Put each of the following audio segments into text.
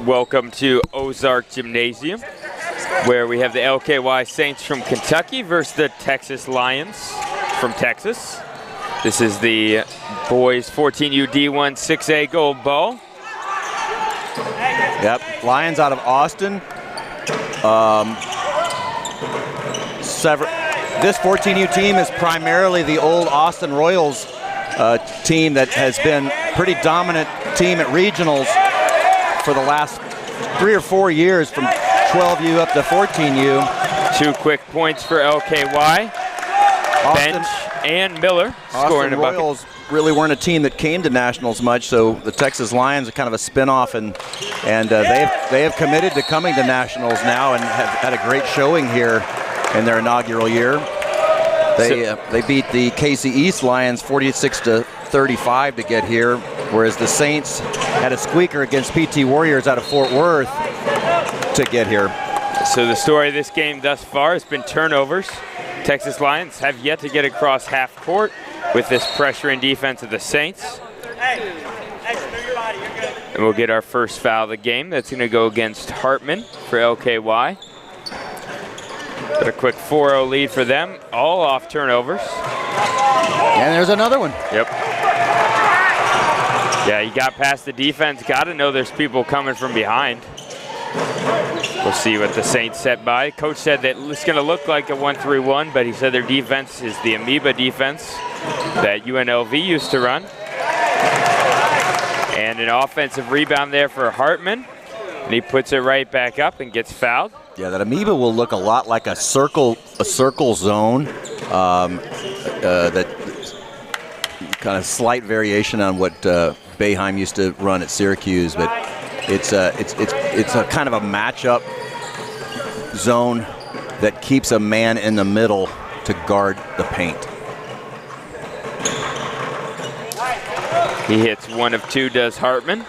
Welcome to Ozark Gymnasium, where we have the LKY Saints from Kentucky versus the Texas Lions from Texas. This is the boys 14U D1 6A gold ball. Yep, Lions out of Austin. This 14U team is primarily the old Austin Royals team that has been pretty dominant team at regionals for the last 3 or 4 years, from 12U up to 14U. 2 quick points for LKY. Bench and Miller scoring a bucket. Austin Royals really weren't a team that came to nationals much, so the Texas Lions are kind of a spin-off, and they have committed to coming to nationals now and have had a great showing here in their inaugural year. They beat the KC East Lions 46-35 to get here, whereas the Saints had a squeaker against PT Warriors out of Fort Worth to get here. So the story of this game thus far has been turnovers. Texas Lions have yet to get across half court with this pressure and defense of the Saints. And we'll get our first foul of the game. That's going to go against Hartman for LKY. Got a quick 4-0 lead for them, all off turnovers. And there's another one. Yep. Yeah, you got past the defense. Got to know there's people coming from behind. We'll see what the Saints set by. Coach said that it's going to look like a 1-3-1, but he said their defense is the amoeba defense that UNLV used to run. And an offensive rebound there for Hartman. And he puts it right back up and gets fouled. Yeah, that amoeba will look a lot like a circle zone. That kind of slight variation on what Boeheim used to run at Syracuse, but it's a kind of a matchup zone that keeps a man in the middle to guard the paint. He hits 1 of 2, does Hartman.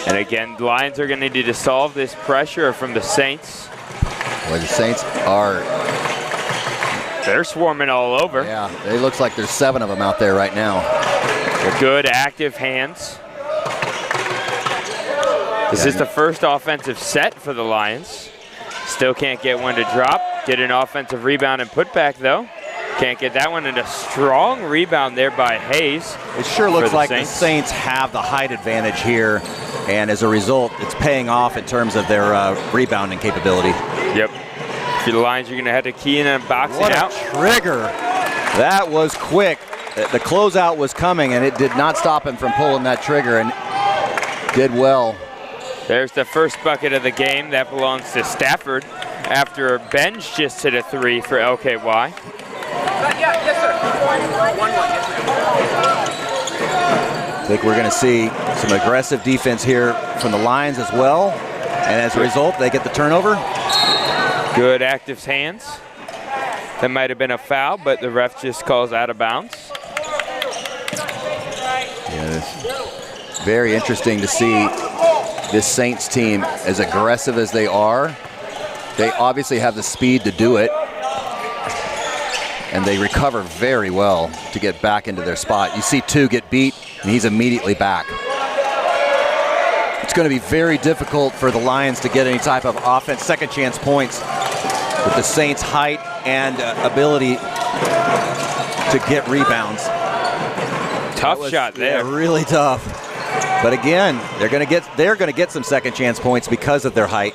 And again, the Lions are going to need to solve this pressure from the Saints. Well, the Saints are... They're swarming all over. Yeah, it looks like there's 7 of them out there right now. They're good, active hands. This is the first offensive set for the Lions. Still can't get one to drop. Get an offensive rebound and put back, though. Can't get that one, and a strong rebound there by Hayes. It sure looks like the Saints have the height advantage here, and as a result, it's paying off in terms of their rebounding capability. Yep. For the Lions, you're going to have to key in and box it out. What a trigger. That was quick. The closeout was coming, and it did not stop him from pulling that trigger, and did well. There's the first bucket of the game. That belongs to Stafford after Benj just hit a 3 for LKY. Yes, sir. 1-1. I think we're going to see some aggressive defense here from the Lions as well. And as a result, they get the turnover. Good active hands. That might have been a foul, but the ref just calls out of bounds. Yeah, it's very interesting to see this Saints team, as aggressive as they are. They obviously have the speed to do it. And they recover very well to get back into their spot. You see 2 get beat, and he's immediately back. It's going to be very difficult for the Lions to get any type of offense, second chance points, with the Saints' height and ability to get rebounds. Tough shot there. Yeah, really tough. But again, they're going to get some second chance points because of their height.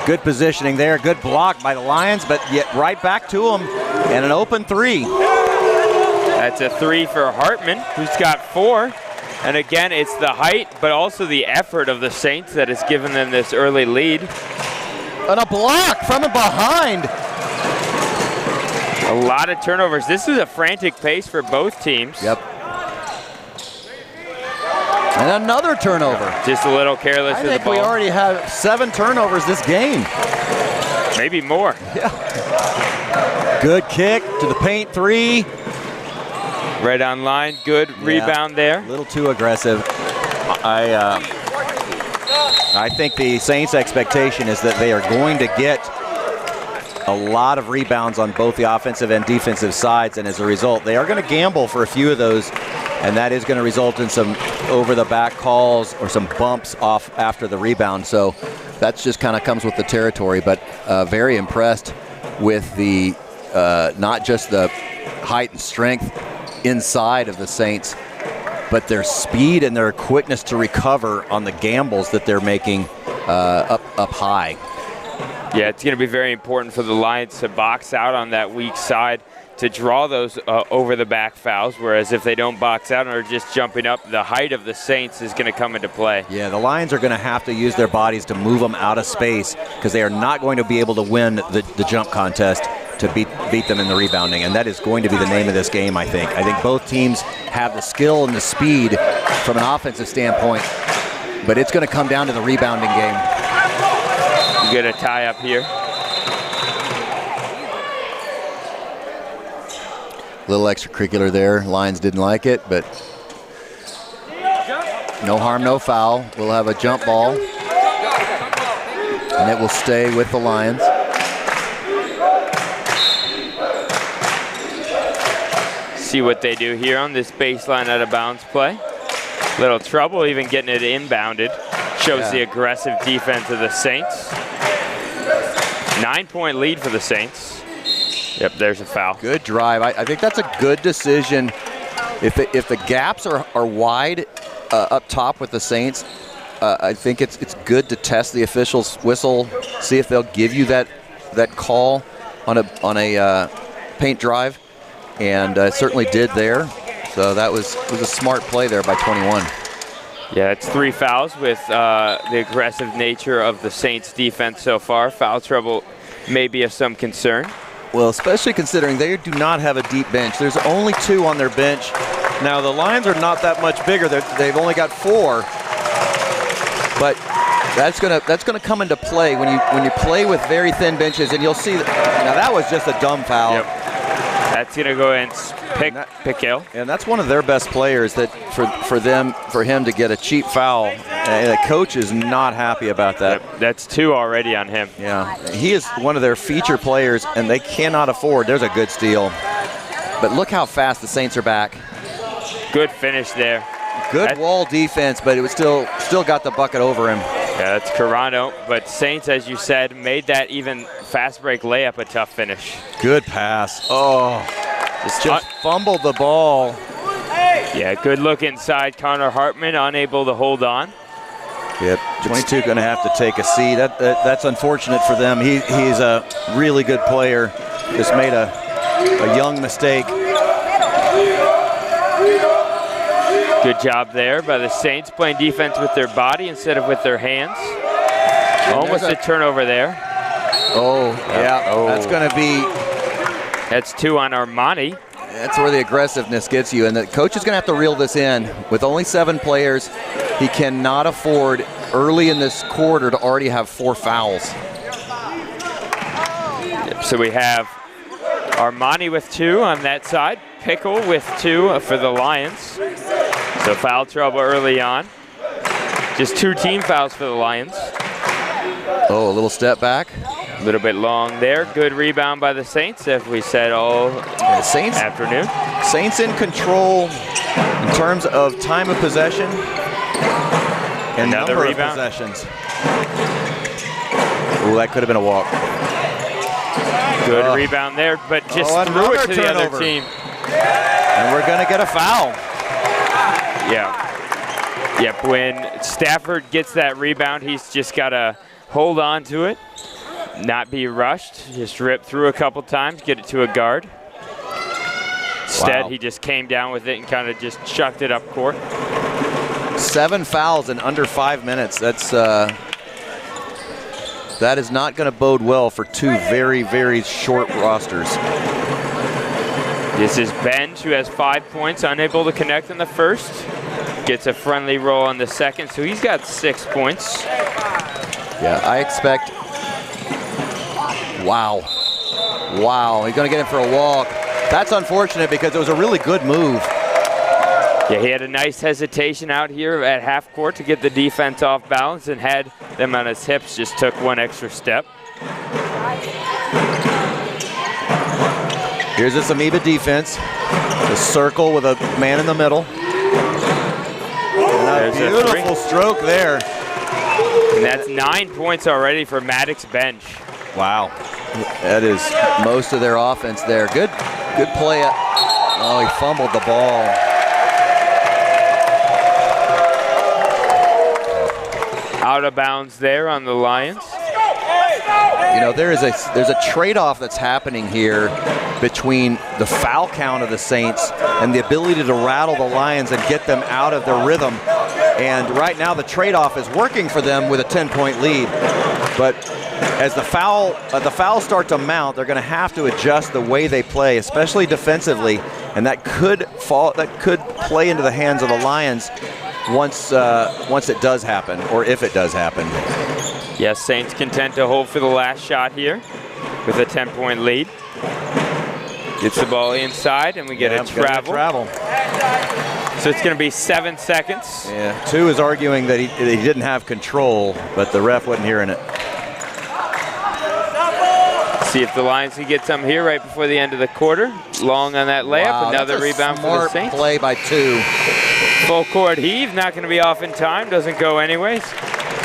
Good positioning there, good block by the Lions, but yet right back to them, and an open 3. That's a 3 for Hartman, who's got 4. And again, it's the height, but also the effort of the Saints that has given them this early lead. And a block from behind. A lot of turnovers. This is a frantic pace for both teams. Yep. And another turnover. Just a little careless with the ball. I think we already have 7 turnovers this game. Maybe more. Yeah. Good kick to the paint 3. Right on line. Good rebound there. A little too aggressive. I think the Saints' expectation is that they are going to get A lot of rebounds on both the offensive and defensive sides, and as a result, they are going to gamble for a few of those, and that is going to result in some over-the-back calls or some bumps off after the rebound. So that's just kind of comes with the territory, but very impressed with the not just the height and strength inside of the Saints, but their speed and their quickness to recover on the gambles that they're making up high. Yeah, it's going to be very important for the Lions to box out on that weak side to draw those over-the-back fouls, whereas if they don't box out and are just jumping up, the height of the Saints is going to come into play. Yeah, the Lions are going to have to use their bodies to move them out of space because they are not going to be able to win the jump contest to beat them in the rebounding, and that is going to be the name of this game, I think. I think both teams have the skill and the speed from an offensive standpoint, but it's going to come down to the rebounding game. You get a tie up here. Little extracurricular there. Lions didn't like it, but no harm, no foul. We'll have a jump ball, and it will stay with the Lions. See what they do here on this baseline out of bounds play. Little trouble even getting it inbounded. Shows the aggressive defense of the Saints. 9-point lead for the Saints. Yep, there's a foul. Good drive. I think that's a good decision. If the gaps are wide up top with the Saints, I think it's good to test the officials' whistle, see if they'll give you that call on a paint drive, and certainly did there. So that was a smart play there by 21. Yeah, it's 3 fouls with the aggressive nature of the Saints defense so far. Foul trouble may be of some concern. Well, especially considering they do not have a deep bench. There's only 2 on their bench. Now, the Lions are not that much bigger. They've only got 4. But that's gonna come into play when you play with very thin benches, and you'll see now that was just a dumb foul. Yep. That's gonna go in Pickell. And that's one of their best players. That for him to get a cheap foul, and the coach is not happy about that. Yep. That's 2 already on him. Yeah, he is one of their feature players, and they cannot afford. There's a good steal. But look how fast the Saints are back. Good finish there. Good wall defense, but it was still got the bucket over him. Yeah, that's Carano, but Saints, as you said, made that even fast break layup a tough finish. Good pass. Oh, just fumbled the ball. Yeah, good look inside. Connor Hartman unable to hold on. Yep, 22 going to have to take a seat. That's unfortunate for them. He's a really good player. Just made a young mistake. Good job there by the Saints, playing defense with their body instead of with their hands. Almost a turnover there. Oh, yeah. Oh. That's going to be... That's 2 on Armani. That's where the aggressive-ness gets you. And the coach is going to have to reel this in. With only 7 players, he cannot afford early in this quarter to already have 4 fouls. Yep, so we have Armani with 2 on that side. Pickle with 2 for the Lions. So foul trouble early on. Just 2 team fouls for the Lions. Oh, a little step back. A little bit long there. Good rebound by the Saints, as we said all afternoon. Saints in control in terms of time of possession and Another number rebound. of possessions. Oh, that could have been a walk. Good rebound there, but just threw it to the other team. And we're going to get a foul. Yeah. Yep, when Stafford gets that rebound, he's just got to hold on to it, not be rushed, just rip through a couple times, get it to a guard. Instead, he just came down with it and kind of just chucked it up court. 7 fouls in under 5 minutes. That is not going to bode well for 2 very, very short rosters. This is Benj, who has 5 points, unable to connect in the first. Gets a friendly roll on the second, so he's got 6 points. Yeah, I expect... Wow. Wow, he's going to get him for a walk. That's unfortunate because it was a really good move. Yeah, he had a nice hesitation out here at half court to get the defense off balance and had them on his hips, just took 1 extra step. Here's this Amoeba defense. The circle with a man in the middle. And a beautiful stroke there. And that's 9 points already for Maddox bench. Wow. That is most of their offense there. Good play. Oh, he fumbled the ball. Out of bounds there on the Lions. You know, there's a trade-off that's happening here between the foul count of the Saints and the ability to rattle the Lions and get them out of their rhythm. And right now the trade-off is working for them with a 10-point lead. But as the fouls start to mount, they're going to have to adjust the way they play, especially defensively, and that could play into the hands of the Lions once it does happen, or if it does happen. Yes, Saints content to hold for the last shot here with a 10-point lead. Gets the ball inside, and we get a travel. So it's going to be 7 seconds. Yeah, 2 is arguing that he didn't have control, but the ref wasn't hearing it. See if the Lions can get some here right before the end of the quarter. Long on that layup. Wow, another rebound for the Saints. Play by 2. Full court heave, not going to be off in time, doesn't go anyways.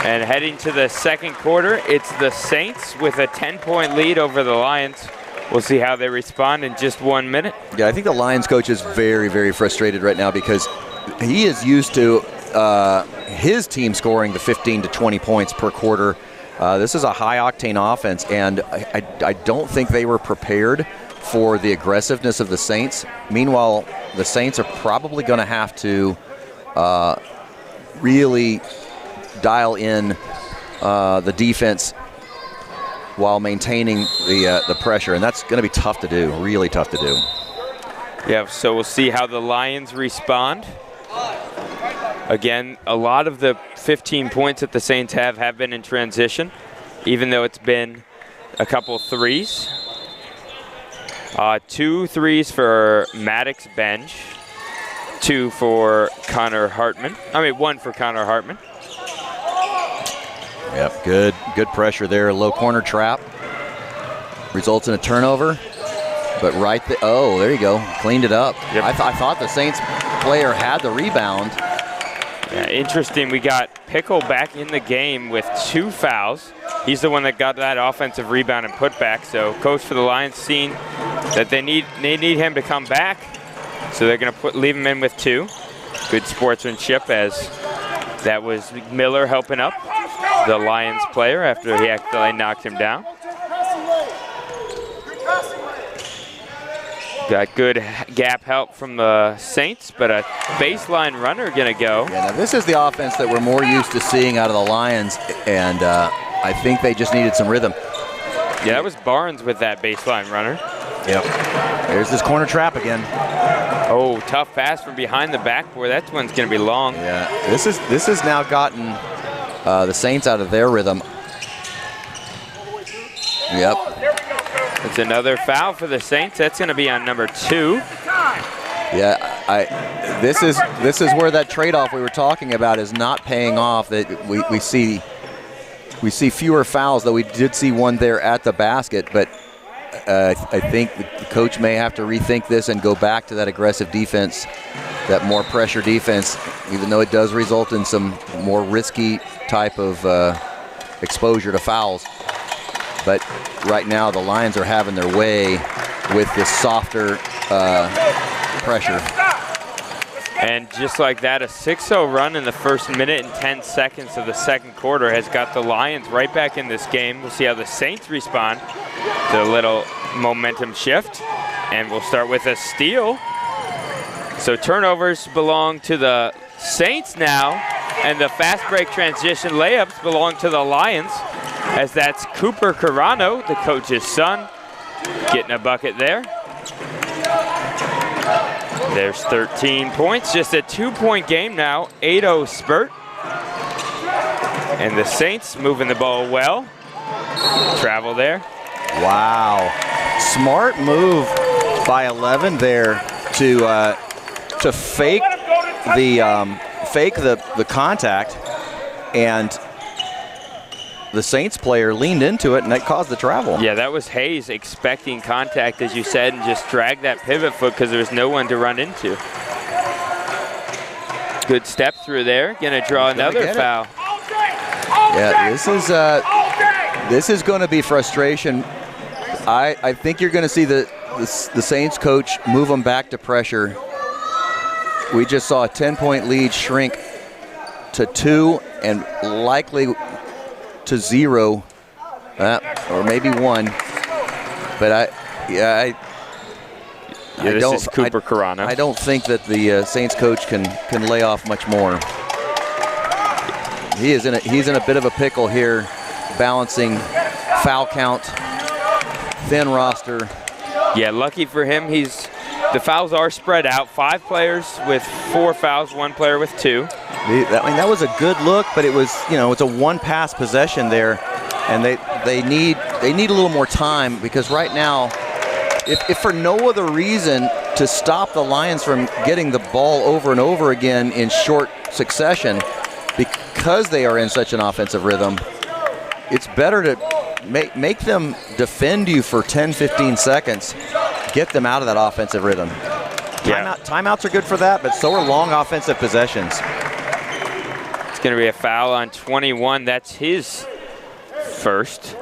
And heading to the second quarter, it's the Saints with a 10-point lead over the Lions. We'll see how they respond in just 1 minute. Yeah, I think the Lions coach is very, very frustrated right now because he is used to his team scoring the 15 to 20 points per quarter. This is a high-octane offense, and I don't think they were prepared for the aggressiveness of the Saints. Meanwhile, the Saints are probably going to have to really dial in the defense while maintaining the pressure, and that's going to be tough to do, really tough to do. Yeah, so we'll see how the Lions respond. Again, a lot of the 15 points that the Saints have been in transition, even though it's been a couple threes. 2 threes for Maddox bench, 2 for Connor Hartman. 1 for Connor Hartman. Yep, good pressure there. Low corner trap. Results in a turnover. But there you go. Cleaned it up. Yep. I thought the Saints player had the rebound. Yeah, interesting. We got Pickle back in the game with 2 fouls. He's the one that got that offensive rebound and putback. So coach for the Lions seen that they need him to come back. So they're going to leave him in with 2. Good sportsmanship, as that was Miller helping up the Lions player after he accidentally knocked him down. Got good gap help from the Saints, but a baseline runner going to go. Yeah, now this is the offense that we're more used to seeing out of the Lions, and I think they just needed some rhythm. Yeah, that was Barnes with that baseline runner. Yep. There's this corner trap again. Oh, tough pass from behind the backboard. That one's going to be long. Yeah, this has now gotten the Saints out of their rhythm. Yep. It's another foul for the Saints. That's going to be on number 2. Yeah, this is where that trade-off we were talking about is not paying off. That we see fewer fouls, though we did see one there at the basket. But I think the coach may have to rethink this and go back to that aggressive defense, that more pressure defense, even though it does result in some more risky type of exposure to fouls. But right now the Lions are having their way with this softer pressure. And just like that, a 6-0 run in the first minute and 10 seconds of the second quarter has got the Lions right back in this game. We'll see how the Saints respond to a little momentum shift. And we'll start with a steal. So turnovers belong to the Saints now, and the fast break transition layups belong to the Lions, as that's Cooper Carano, the coach's son, getting a bucket there. There's 13 points, just a 2-point game now, 8-0 spurt. And the Saints moving the ball well. Travel there. Wow, smart move by 11 there to fake the contact and the Saints player leaned into it, and that caused the travel. Yeah, that was Hayes expecting contact, as you said, and just dragged that pivot foot because there was no one to run into. Good step through there. Gonna draw another foul. Yeah, this is going to be frustration. I think you're going to see the Saints coach move them back to pressure. We just saw a 10-point lead shrink to 2 and likely to 0, or maybe 1. But this is Cooper Carano. I don't think that the Saints coach can lay off much more. He's in a bit of a pickle here, balancing foul count, thin roster. Yeah, lucky for him, the fouls are spread out. 5 players with 4 fouls, 1 player with 2. That was a good look, but it was, it's a one-pass possession there, and they need a little more time, because right now, if for no other reason, to stop the Lions from getting the ball over and over again in short succession, because they are in such an offensive rhythm, it's better to make them defend you for 10, 15 seconds, get them out of that offensive rhythm. Yeah. Timeouts are good for that, but so are long offensive possessions. It's going to be a foul on 21. That's his first.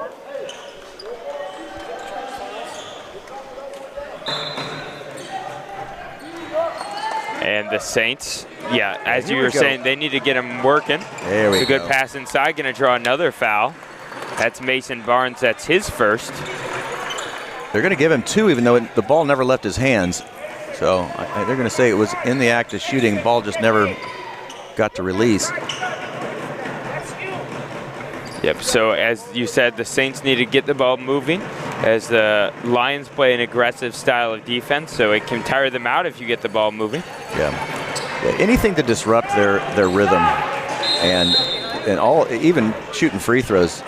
And the Saints, as you were saying, they need to get him working. There we go. It's a good pass inside, going to draw another foul. That's Mason Barnes, that's his first. They're going to give him 2, even though the ball never left his hands. So they're going to say it was in the act of shooting, ball just never got to release. Yep, so as you said, the Saints need to get the ball moving as the Lions play an aggressive style of defense, so it can tire them out if you get the ball moving. Yeah, anything to disrupt their rhythm, and even shooting free throws,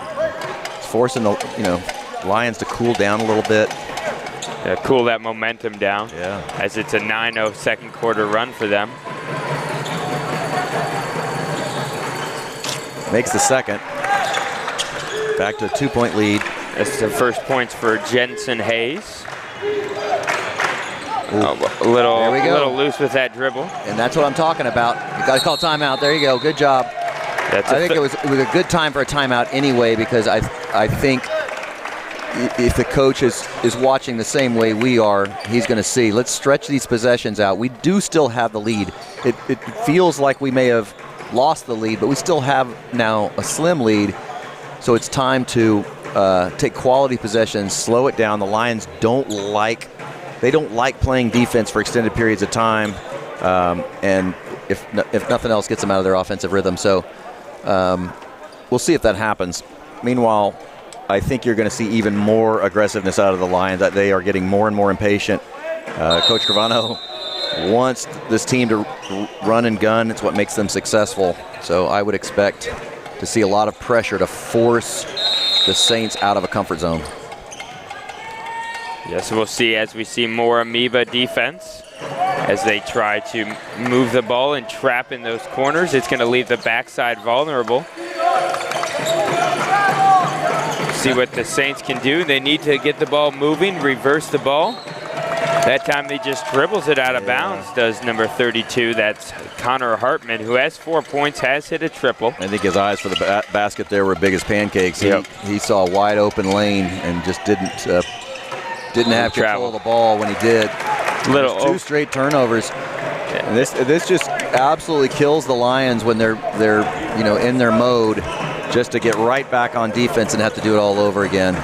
forcing the Lions to cool down a little bit. Yeah, cool that momentum down. Yeah, as it's a 9-0 second quarter run for them. Makes the second. Back to a 2-point lead. That's the first points for Jensen Hayes. A little loose with that dribble. And that's what I'm talking about. You got to call timeout. There you go. Good job. I think it was a good time for a timeout anyway, because I think if the coach is watching the same way we are, he's going to see, let's stretch these possessions out. We do still have the lead. It feels like we may have lost the lead, but we still have now a slim lead. So it's time to take quality possessions, slow it down. The Lions don't like playing defense for extended periods of time, and if nothing else, gets them out of their offensive rhythm. So we'll see if that happens. Meanwhile, I think you're going to see even more aggressiveness out of the Lions. That they are getting more and more impatient. Coach Gravano wants this team to run and gun. It's what makes them successful. So I would expect to see a lot of pressure to force the Saints out of a comfort zone. Yes, we'll see as we see more Amoeba defense as they try to move the ball and trap in those corners. It's going to leave the backside vulnerable. See what the Saints can do. They need to get the ball moving, reverse the ball. That time they just dribbles it out of bounds, does number 32. That's Connor Hartman, who has 4 points, has hit a triple. I think his eyes for the basket there were big as pancakes. Yep. He saw a wide open lane and just didn't have control of the ball when he did. Two straight turnovers. And this just absolutely kills the Lions when they're in their mode, just to get right back on defense and have to do it all over again.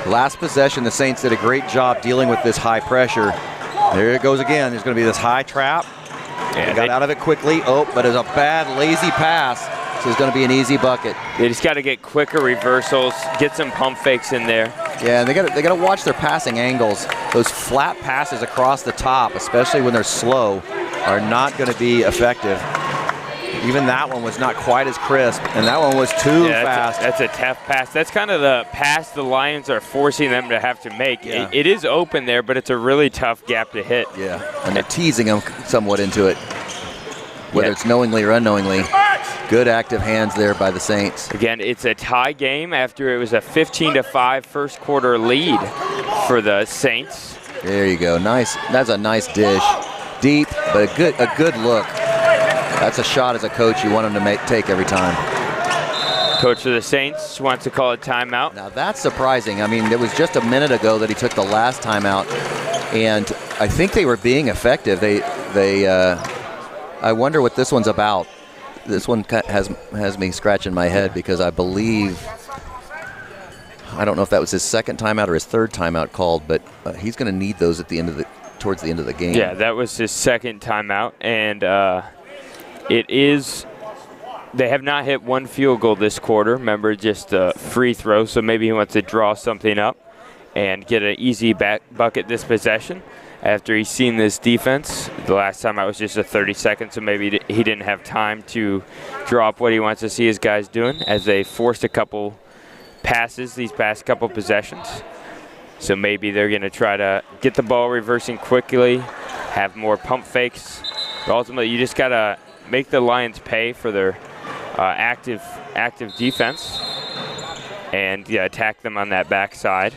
Last possession, the Saints did a great job dealing with this high pressure. There it goes again. There's going to be this high trap. They got out of it quickly. But it's a bad, lazy pass. So it's going to be an easy bucket. They just got to get quicker reversals, get some pump fakes in there. Yeah, and they got to watch their passing angles. Those flat passes across the top, especially when they're slow, are not going to be effective. Even that one was not quite as crisp, and that one was too fast. That's a tough pass. That's kind of the pass the Lions are forcing them to have to make. Yeah. It is open there, but it's a really tough gap to hit. Yeah, and they're teasing them somewhat into it, whether it's knowingly or unknowingly. Good active hands there by the Saints. Again, it's a tie game after it was a 15-5 first quarter lead for the Saints. There you go. Nice. That's a nice dish. Deep, but a good look. That's a shot as a coach you want him to take every time. Coach of the Saints wants to call a timeout. Now that's surprising. I mean, it was just a minute ago that he took the last timeout, and I think they were being effective. I wonder what this one's about. This one has me scratching my head because I believe, I don't know if that was his second timeout or his third timeout called, but he's going to need those at the end of towards the end of the game. Yeah, that was his second timeout, and they have not hit one field goal this quarter. Remember, just a free throw, so maybe he wants to draw something up and get an easy bucket this possession after he's seen this defense. The last time I was just a 30-second, so maybe he didn't have time to draw up what he wants to see his guys doing as they forced a couple passes these past couple possessions. So maybe they're going to try to get the ball reversing quickly, have more pump fakes. But ultimately, you just got to make the Lions pay for their active defense and attack them on that backside.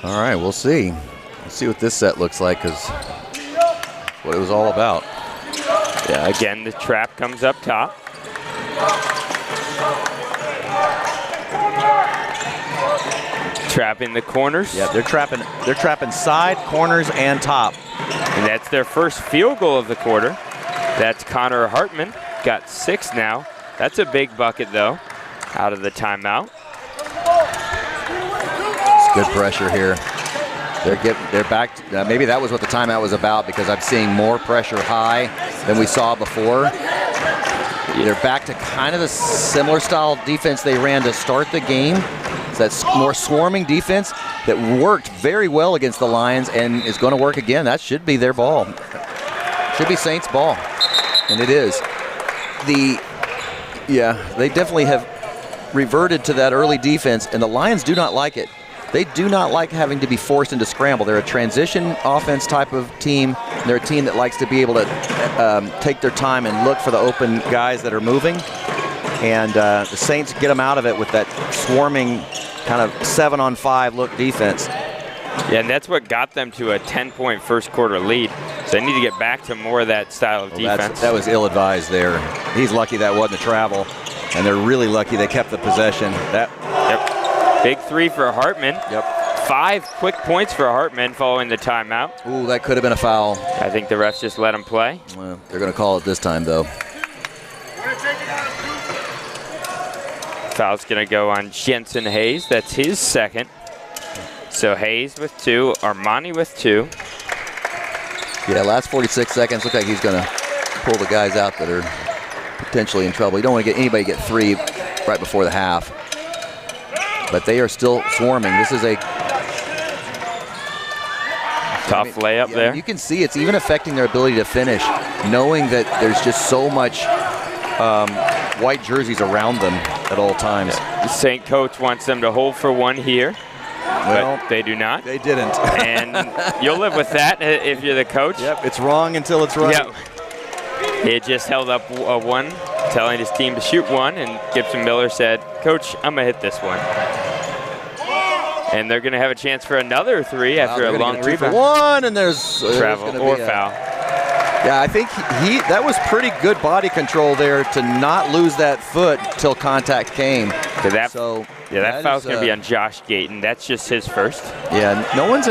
All right, we'll see. We'll see what this set looks like, because what it was all about. Yeah, again, the trap comes up top. Trapping the corners. Yeah, they're trapping side, corners, and top. And that's their first field goal of the quarter. That's Connor Hartman. Got 6 now. That's a big bucket, though, out of the timeout. It's good pressure here. They're back. Maybe that was what the timeout was about, because I'm seeing more pressure high than we saw before. They're back to kind of the similar style defense they ran to start the game. That's more swarming defense that worked very well against the Lions and is going to work again. That should be their ball. Should be Saints' ball, and it is. They definitely have reverted to that early defense, and the Lions do not like it. They do not like having to be forced into scramble. They're a transition offense type of team. They're a team that likes to be able to take their time and look for the open guys that are moving. And the Saints get them out of it with that swarming kind of 7-on-5 look defense. Yeah, and that's what got them to a 10-point first quarter lead. So they need to get back to more of that style of defense. That was ill-advised there. He's lucky that wasn't a travel, and they're really lucky they kept the possession. Yep. Big 3 for Hartman. Yep. 5 quick points for Hartman following the timeout. Ooh, that could have been a foul. I think the refs just let him play. Well, they're going to call it this time, though. Foul's going to go on Jensen Hayes. That's his second. So Hayes with 2, Armani with 2. Yeah, last 46 seconds. Look like he's going to pull the guys out that are potentially in trouble. You don't want to get anybody get 3 right before the half. But they are still swarming. This is a tough layup there. You can see it's even affecting their ability to finish, knowing that there's just so much white jerseys around them at all times. The Saint coach wants them to hold for 1 here. Well, but they do not. They didn't. And you'll live with that if you're the coach. Yep, it's wrong until it's right. Yep. He just held up a 1, telling his team to shoot 1, and Gibson Miller said, "Coach, I'm going to hit this one." And they're going to have a chance for another 3 after a long rebound. 1, and there's travel or foul. Yeah, I think that was pretty good body control there to not lose that foot till contact came. That foul's going to be on Josh Gayton. That's just his first. Yeah, I don't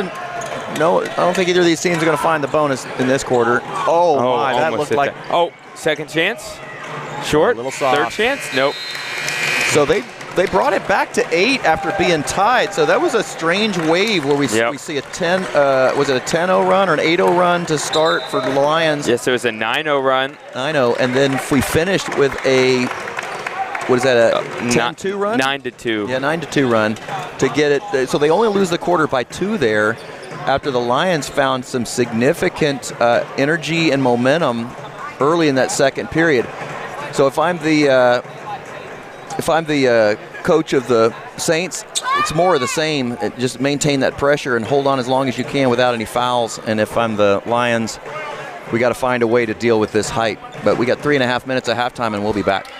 think either of these teams are going to find the bonus in this quarter. Oh my, that looked like. Oh, second chance. Short. A little soft. Third chance. Nope. So they brought it back to 8 after being tied. So that was a strange wave where we see a 10. Was it a 10-0 run or an 8-0 run to start for the Lions? Yes, it was a 9-0 run. 9-0, and then we finished with a. What is that, a 10-2 run? 9-2. Yeah, 9-2 run to get it. So they only lose the quarter by 2 there after the Lions found some significant energy and momentum early in that second period. So if I'm the coach of the Saints, it's more of the same. Just maintain that pressure and hold on as long as you can without any fouls. And if I'm the Lions, we got to find a way to deal with this height. But we got 3.5 minutes of halftime, and we'll be back.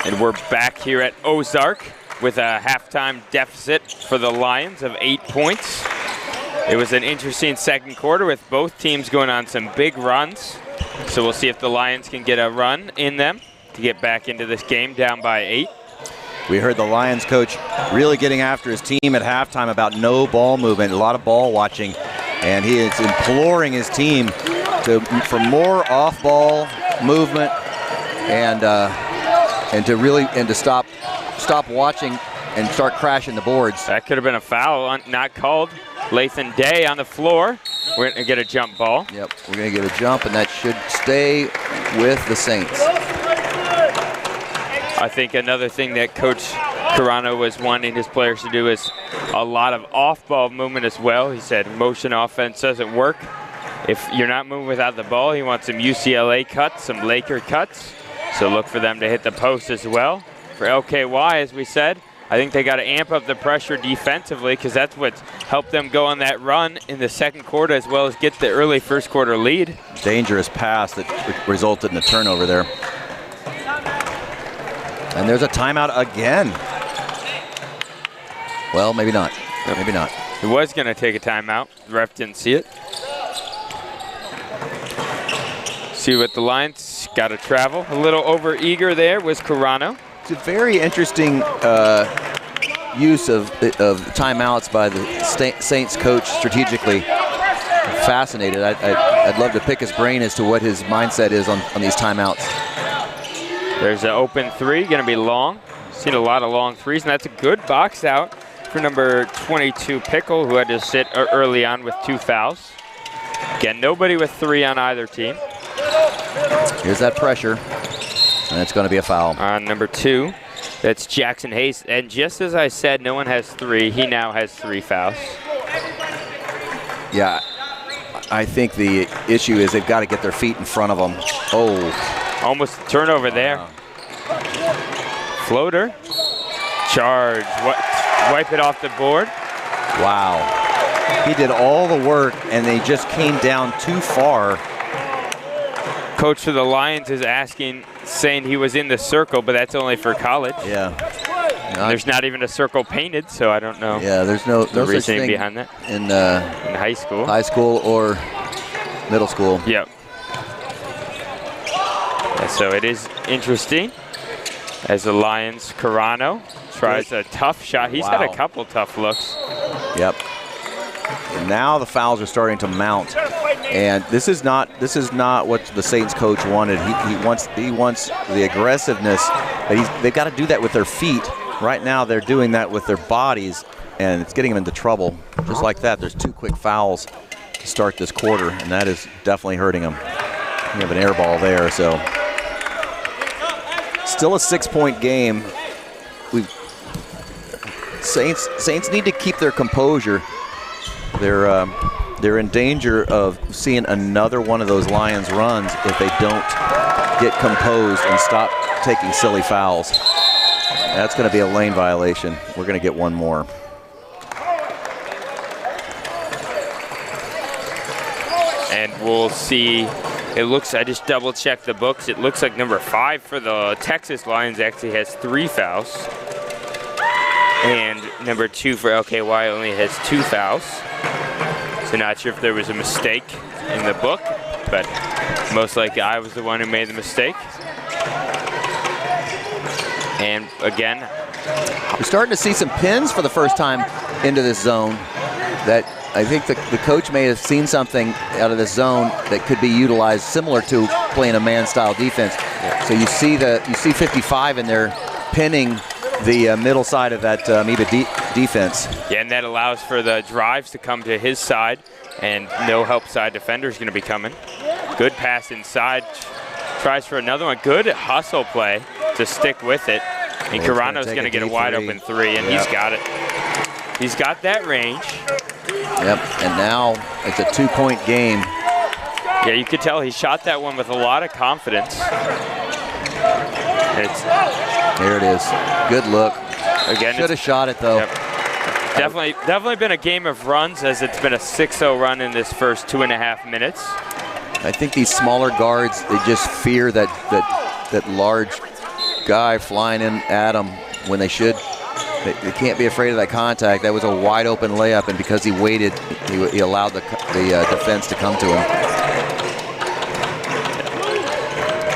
And we're back here at Ozark with a halftime deficit for the Lions of 8 points. It was an interesting second quarter with both teams going on some big runs. So we'll see if the Lions can get a run in them to get back into this game down by 8. We heard the Lions coach really getting after his team at halftime about no ball movement, a lot of ball watching, and he is imploring his team for more off-ball movement and to stop watching and start crashing the boards. That could have been a foul, not called. Lathan Day on the floor. We're going to get a jump ball. Yep, we're going to get a jump, and that should stay with the Saints. I think another thing that Coach Carano was wanting his players to do is a lot of off-ball movement as well. He said motion offense doesn't work if you're not moving without the ball. He wants some UCLA cuts, some Laker cuts. So look for them to hit the post as well. For LKY, as we said, I think they got to amp up the pressure defensively because that's what's helped them go on that run in the second quarter as well as get the early first quarter lead. Dangerous pass that resulted in a turnover there. And there's a timeout again. Well, maybe not. Maybe not. He was going to take a timeout. The ref didn't see it. See what the Lions got to travel. A little over eager there was Carano. It's a very interesting use of timeouts by the Saints coach strategically. I'm fascinated. I'd love to pick his brain as to what his mindset is on these timeouts. There's an open three, going to be long. Seen a lot of long threes, and that's a good box out for number 22, Pickle, who had to sit early on with 2 fouls. Again, nobody with 3 on either team. Here's that pressure, and it's going to be a foul. On number 2, that's Jackson Hayes. And just as I said, no one has 3. He now has 3 fouls. Yeah, I think the issue is they've got to get their feet in front of them. Oh. Almost a turnover there. Floater. Charge. Wipe it off the board. Wow. He did all the work, and they just came down too far. Coach for the Lions is saying he was in the circle, but that's only for college. Yeah. There's not even a circle painted, so I don't know. Yeah, there's no reasoning behind that. In high school. High school or middle school. Yep. So it is interesting as the Lions, Carano tries a tough shot. He's had a couple tough looks. Yep. And now the fouls are starting to mount, and this is not what the Saints coach wanted. He wants the aggressiveness, but they've got to do that with their feet. Right now they're doing that with their bodies, and it's getting them into trouble. Just like that, there's 2 quick fouls to start this quarter, and that is definitely hurting them. You have an air ball there, so. Still a 6-point game. Saints need to keep their composure. They're in danger of seeing another one of those Lions runs if they don't get composed and stop taking silly fouls. That's going to be a lane violation. We're going to get one more. And we'll see. It looks, I just double checked the books. It looks like number 5 for the Texas Lions actually has 3 fouls. And number 2 for LKY only has 2 fouls. So not sure if there was a mistake in the book, but most likely I was the one who made the mistake. And again, we're starting to see some pins for the first time into this zone. That I think the coach may have seen something out of this zone that could be utilized similar to playing a man-style defense. Yeah. So you see 55 in there pinning the middle side of that Amoeba defense. Yeah, and that allows for the drives to come to his side, and no help side defender is going to be coming. Good pass inside. Tries for another one. Good hustle play to stick with it. And Carano's going to get a wide open 3, and he's got it. He's got that range. Yep, and now it's a 2-point game. Yeah, you could tell he shot that one with a lot of confidence. There it is. Good look. Again, should have shot it though. Yep. Definitely been a game of runs, as it's been a 6-0 run in this first 2.5 minutes. I think these smaller guards, they just fear that large guy flying in at them when they should. They can't be afraid of that contact. That was a wide open layup, and because he waited, he allowed the defense to come to him.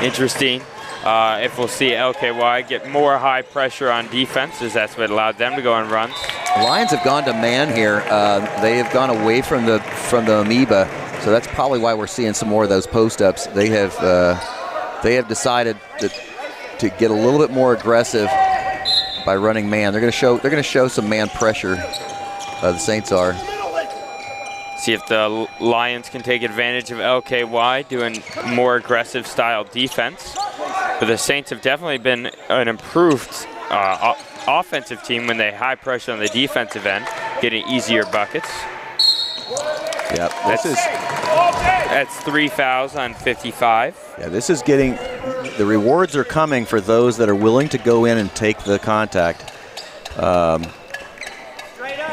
Interesting. If we'll see LKY get more high pressure on defense, as that's what allowed them to go on runs. Lions have gone to man here. They have gone away from the Amoeba, so that's probably why we're seeing some more of those post-ups. They have decided to get a little bit more aggressive by running man. They're going to show some man pressure. The Saints are. See if the Lions can take advantage of LKY doing more aggressive style defense. But the Saints have definitely been an improved offensive team when they high pressure on the defensive end, getting easier buckets. Yep, that's 3 fouls on 55. Yeah, this is getting, the rewards are coming for those that are willing to go in and take the contact.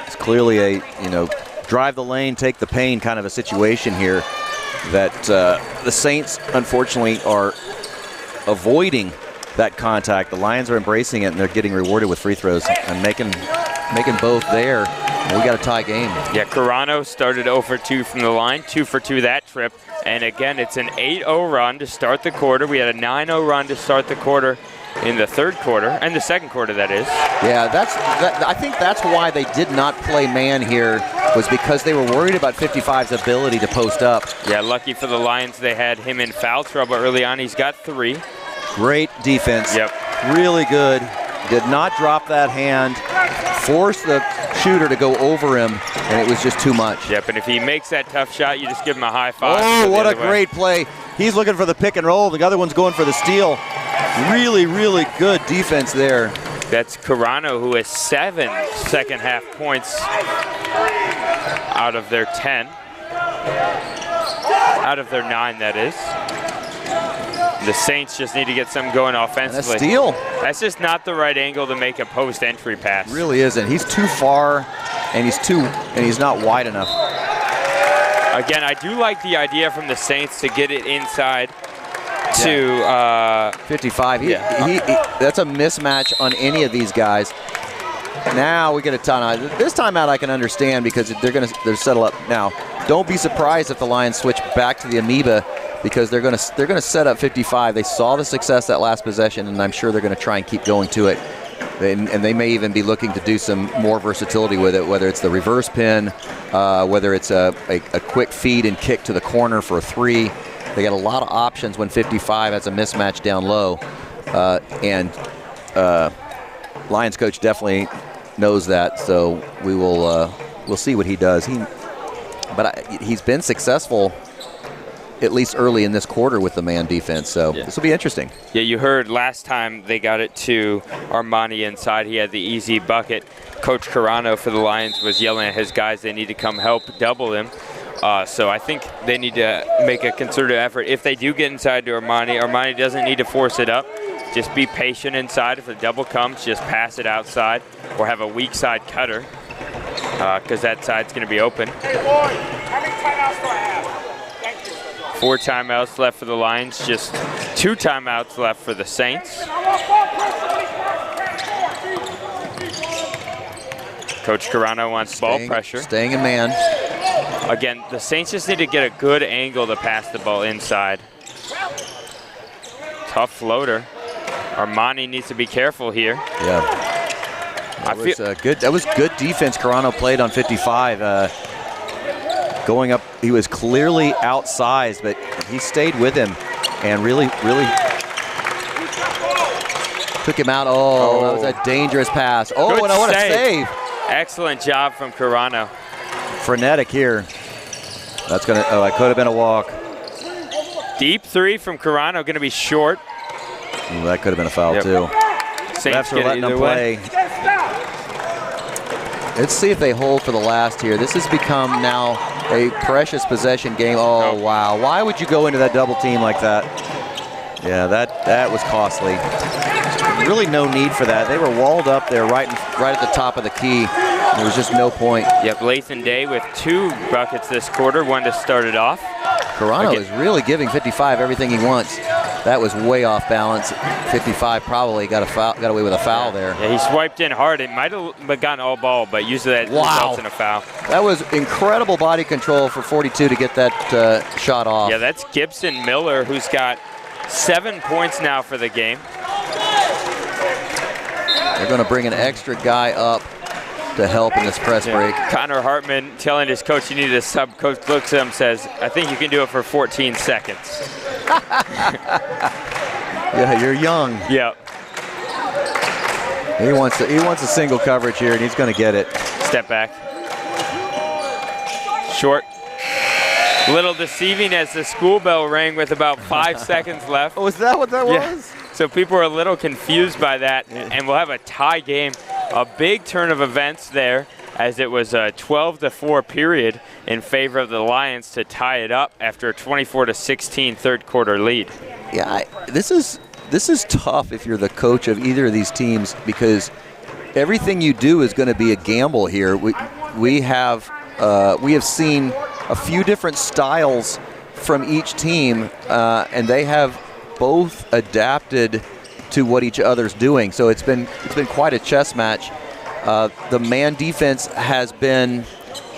It's clearly a, drive the lane, take the pain kind of a situation here that the Saints, unfortunately, are avoiding that contact. The Lions are embracing it, and they're getting rewarded with free throws and making both there. And we got a tie game. Yeah, Carano started 0 for 2 from the line, 2 for 2 that trip. And again, it's an 8-0 run to start the quarter. We had a 9-0 run to start the quarter in the third quarter, and the second quarter, that is. Yeah, I think that's why they did not play man here, was because they were worried about 55's ability to post up. Yeah, lucky for the Lions, they had him in foul trouble early on. He's got 3. Great defense. Yep. Really good. Did not drop that hand. Forced the shooter to go over him, and it was just too much. Yep, and if he makes that tough shot, you just give him a high five. Oh, what a great play. He's looking for the pick and roll. The other one's going for the steal. Really, really good defense there. That's Carano, who has 7 second half points out of their 10. Out of their 9, that is. The Saints just need to get something going offensively. And a steal. That's just not the right angle to make a post-entry pass. Really isn't. He's too far, and he's not wide enough. Again, I do like the idea from the Saints to get it inside to 55. That's a mismatch on any of these guys. Now we get a timeout. This timeout I can understand because they're settled up now. Don't be surprised if the Lions switch back to the amoeba, because they're going to set up 55. They saw the success that last possession, and I'm sure they're going to try and keep going to it. And they may even be looking to do some more versatility with it, whether it's the reverse pin, whether it's a quick feed and kick to the corner for a 3. They got a lot of options when 55 has a mismatch down low. And Lions coach definitely knows that, so we'll see what he does. He's been successful, at least early in this quarter, with the man defense, so this will be interesting. Yeah, you heard last time they got it to Armani inside. He had the easy bucket. Coach Carano for the Lions was yelling at his guys they need to come help double him. So I think they need to make a concerted effort. If they do get inside to Armani doesn't need to force it up. Just be patient inside. If the double comes, just pass it outside or have a weak side cutter, because that side's going to be open. Hey, Lloyd, how many timeouts do I have? Thank you. 4 timeouts left for the Lions, just 2 timeouts left for the Saints. Coach Carano wants ball pressure. Staying in man. Again, the Saints just need to get a good angle to pass the ball inside. Tough floater. Armani needs to be careful here. Yeah. That was good defense Carano played on 55. Going up, he was clearly outsized, but he stayed with him and really took him out. Oh, that was a dangerous pass. Oh, good and what a save. Excellent job from Carano. Frenetic here. That's gonna, it could have been a walk. Deep 3 from Carano, gonna be short. Ooh, that could have been a foul too. Saints Refs are letting them play. Let's see if they hold for the last here. This has become now a precious possession game. Oh, wow. Why would you go into that double team like that? Yeah, that was costly. Really no need for that. They were walled up there right at the top of the key. There was just no point. Yep, Lathan Day with 2 buckets this quarter, 1 to start it off. Carano is really giving 55 everything he wants. That was way off balance. 55 probably got away with a foul there. Yeah, he swiped in hard. It might have gotten all ball, but usually that results in a foul. That was incredible body control for 42 to get that shot off. Yeah, that's Gibson Miller, who's got 7 points now for the game. They're going to bring an extra guy up to help in this press break. Connor Hartman telling his coach he needed a sub. Coach looks at him, says, I think you can do it for 14 seconds. Yeah, you're young. Yep. He wants a single coverage here, and he's going to get it. Step back. Short. Little deceiving as the school bell rang with about 5 seconds left. Oh, is that what that was? So people are a little confused by that, and we'll have a tie game. A big turn of events there, as it was a 12-4 period in favor of the Lions to tie it up after a 24-16 third quarter lead. Yeah, this is tough if you're the coach of either of these teams, because everything you do is going to be a gamble here. We have seen a few different styles from each team, and they have both adapted to what each other's doing. So it's been quite a chess match. The man defense has been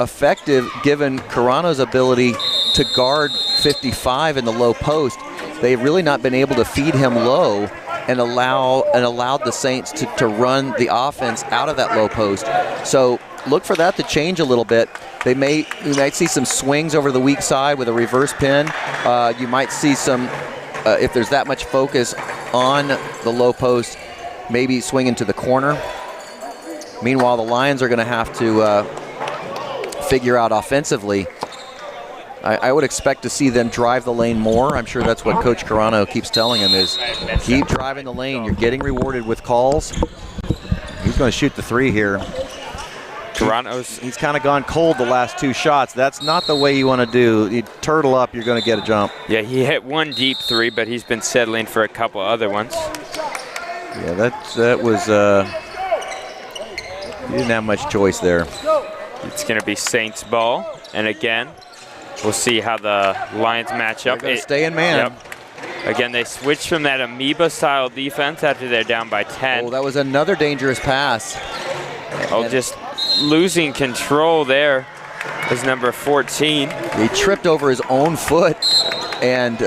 effective given Carano's ability to guard 55 in the low post. They've really not been able to feed him low and allowed the Saints to run the offense out of that low post. So look for that to change a little bit. You might see some swings over the weak side with a reverse pin. You might see some, if there's that much focus on the low post, maybe swinging to the corner. Meanwhile, the Lions are going to have to figure out offensively. I would expect to see them drive the lane more. I'm sure that's what Coach Carano keeps telling him is keep driving the lane. You're getting rewarded with calls. He's going to shoot the three here. He's kind of gone cold the last two shots. That's not the way you want to do. You turtle up, you're going to get a jump. Yeah, he hit one deep three, but he's been settling for a couple other ones. Yeah, that was he didn't have much choice there. It's going to be Saints ball, and again, we'll see how the Lions match up. They're going to stay in man. Yep. Again, they switched from that amoeba-style defense after they're down by 10. Oh, that was another dangerous pass. Oh, just losing control there is number 14. He tripped over his own foot, and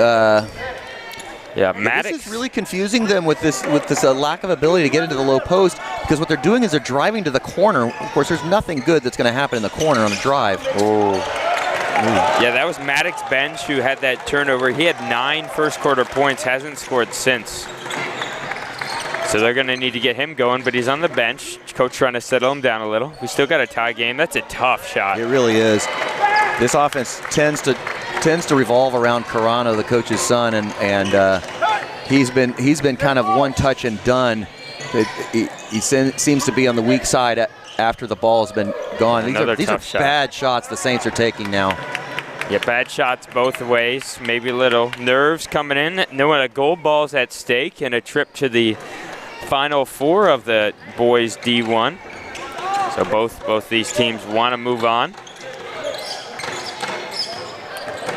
yeah, Maddox. This is really confusing them with this lack of ability to get into the low post, because what they're doing is they're driving to the corner. Of course, there's nothing good that's going to happen in the corner on a drive. Oh. Yeah, that was Maddox Bench who had that turnover. He had 9 first quarter points, hasn't scored since. So they're going to need to get him going, but he's on the bench. Coach trying to settle him down a little. We still got a tie game. That's a tough shot. It really is. This offense tends to revolve around Carano, the coach's son, and he's been kind of one touch and done. He seems to be on the weak side after the ball has been gone. These are bad shots the Saints are taking now. Yeah, bad shots both ways. Maybe a little nerves coming in. Knowing a gold ball's at stake and a trip to the Final Four of the boys D1. So both these teams want to move on.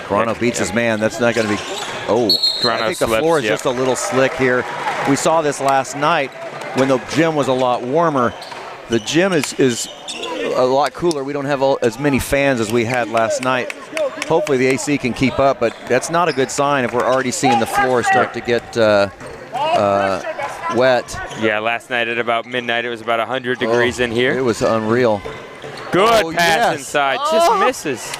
Carano beats his man. That's not going to be. Oh, Carano I think the floor is just a little slick here. We saw this last night when the gym was a lot warmer. The gym is a lot cooler. We don't have as many fans as we had last night. Hopefully the AC can keep up, but that's not a good sign if we're already seeing the floor start to get wet. Yeah, last night at about midnight, it was about 100 degrees in here. It was unreal. Good pass inside, just misses.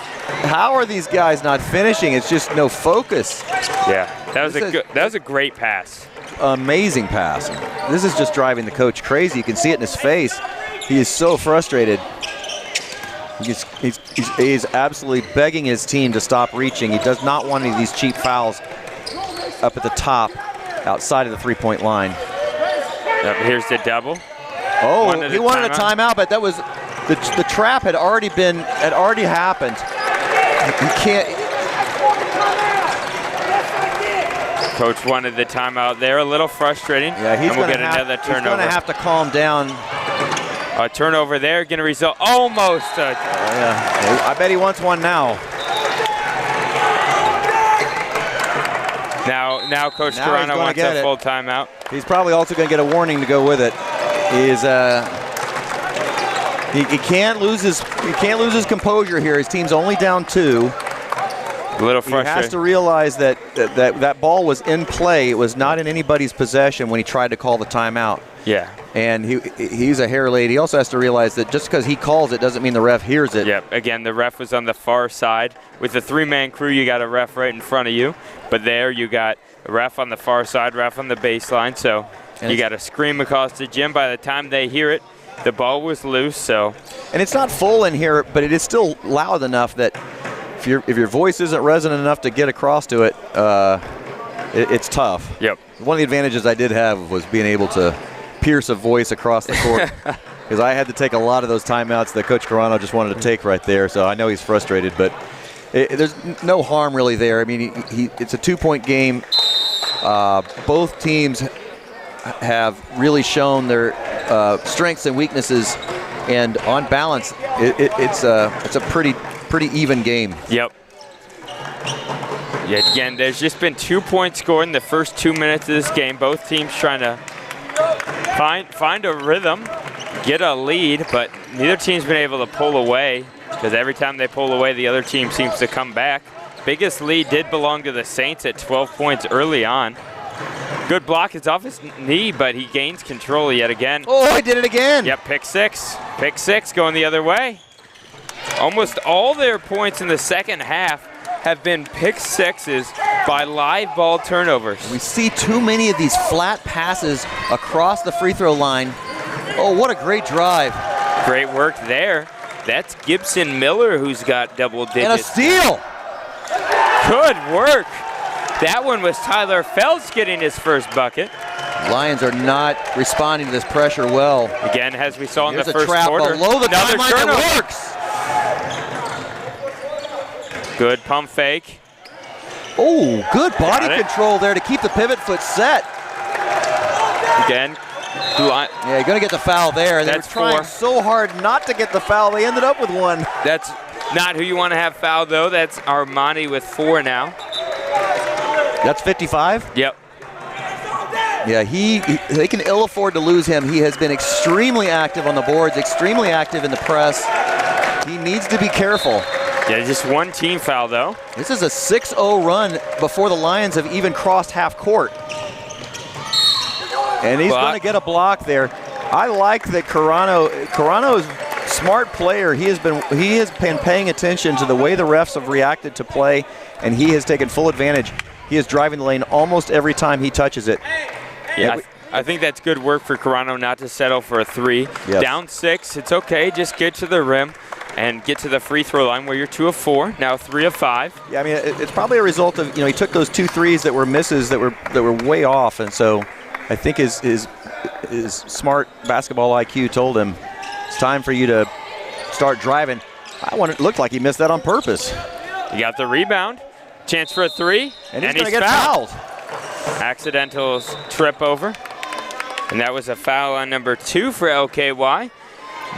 How are these guys not finishing? It's just no focus. Yeah, that was a great pass. Amazing pass. This is just driving the coach crazy. You can see it in his face. He is so frustrated. He's absolutely begging his team to stop reaching. He does not want any of these cheap fouls up at the top, outside of the three-point line. Yep, here's the double. Oh, he wanted a timeout, but that was the trap had already happened. He can't. Coach wanted the timeout there. A little frustrating. Yeah, he's going to get another turnover. He's going to have to calm down. A turnover there, going to result almost. Yeah. I bet he wants one now. Now Coach Carano wants a full timeout. He's probably also going to get a warning to go with it. He can't lose his composure here. His team's only down 2. A little frustrating. He has to realize that ball was in play. It was not in anybody's possession when he tried to call the timeout. Yeah. And he's a hair lady. He also has to realize that just because he calls it doesn't mean the ref hears it. Yep. Again, the ref was on the far side. With the 3-man crew, you got a ref right in front of you. But there you got a ref on the far side, ref on the baseline. So you got to scream across the gym. By the time they hear it, the ball was loose. So. And it's not full in here, but it is still loud enough that if your voice isn't resonant enough to get across to it, it's tough. Yep. One of the advantages I did have was being able to pierce a voice across the court, because I had to take a lot of those timeouts that Coach Carano just wanted to take right there. So I know he's frustrated, but there's no harm really there. I mean, it's a 2-point game. Both teams have really shown their strengths and weaknesses, and on balance, it's a pretty even game. Yep. Yeah, again, there's just been 2 points scored in the first 2 minutes of this game. Both teams trying to find a rhythm, get a lead, but neither team's been able to pull away, because every time they pull away, the other team seems to come back. Biggest lead did belong to the Saints at 12 points early on. Good block. It's off his knee, but he gains control yet again. Oh, he did it again. Yep, pick six. Pick six going the other way. Almost all their points in the second half have been pick sixes by live ball turnovers. We see too many of these flat passes across the free throw line. Oh, what a great drive. Great work there. That's Gibson Miller who's got double digits. And a steal. Good work. That one was Tyler Phelps getting his first bucket. Lions are not responding to this pressure well. Again, as we saw in the Here's first a trap quarter. below the Another timeline turnover. that works. Good pump fake. Oh, good body control there to keep the pivot foot set. Again. Yeah, you're going to get the foul there. And they were trying so hard not to get the foul. They ended up with one. That's not who you want to have fouled, though. That's Armani with 4 now. That's 55? Yep. Yeah, they can ill afford to lose him. He has been extremely active on the boards, extremely active in the press. He needs to be careful. Yeah, just one team foul, though. This is a 6-0 run before the Lions have even crossed half court. And he's going to get a block there. I like that Carano is a smart player. He has been paying attention to the way the refs have reacted to play, and he has taken full advantage. He is driving the lane almost every time he touches it. Yeah, I think that's good work for Carano not to settle for a 3. Yes. Down 6, it's okay. Just get to the rim and get to the free throw line where you're 2 of 4, now 3 of 5. Yeah, I mean, it's probably a result of, he took those 2 threes that were misses that were way off, and so I think his smart basketball IQ told him it's time for you to start driving. It looked like he missed that on purpose. He got the rebound. Chance for a 3. And he's going to get fouled. Accidental trip over. And that was a foul on number 2 for LKY.